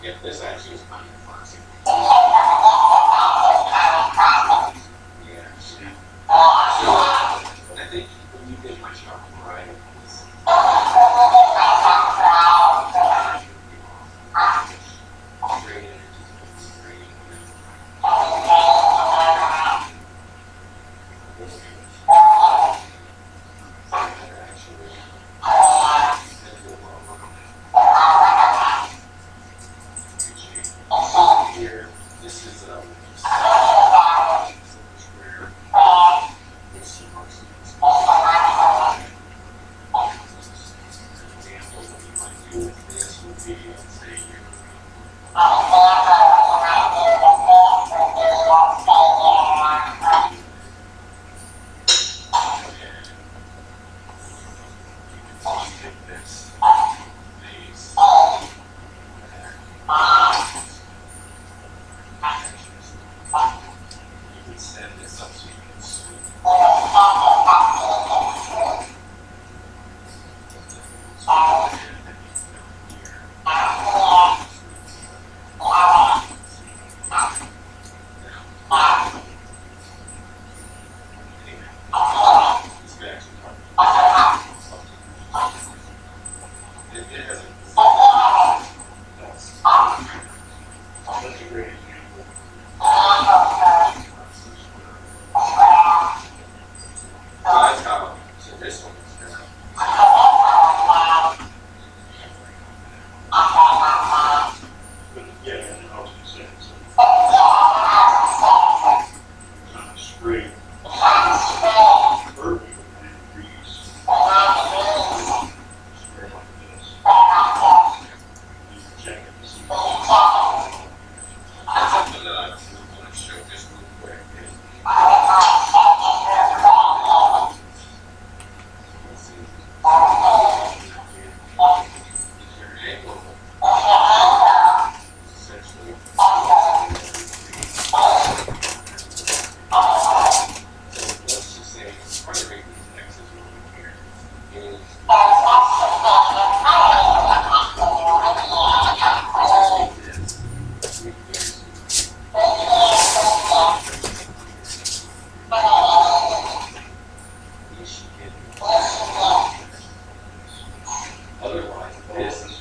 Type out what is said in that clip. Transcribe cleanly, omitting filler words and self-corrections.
Yeah, this actually is kind of classic. Yeah, so I think when you did my shop, right? Great energy, great. Here, this is where this example what you might do with this would be, let's say you take this base. You can set this up so you can sweep. It has that's a great example. So that's how, so this one is now. But yeah, and I was gonna say, so kind of straight, perfect with 90 degrees, square like this. You can check it to see. That's something that I want to show just real quick. Let's see. Your angle essentially. So let's just say part of the reason this X is moving here is otherwise this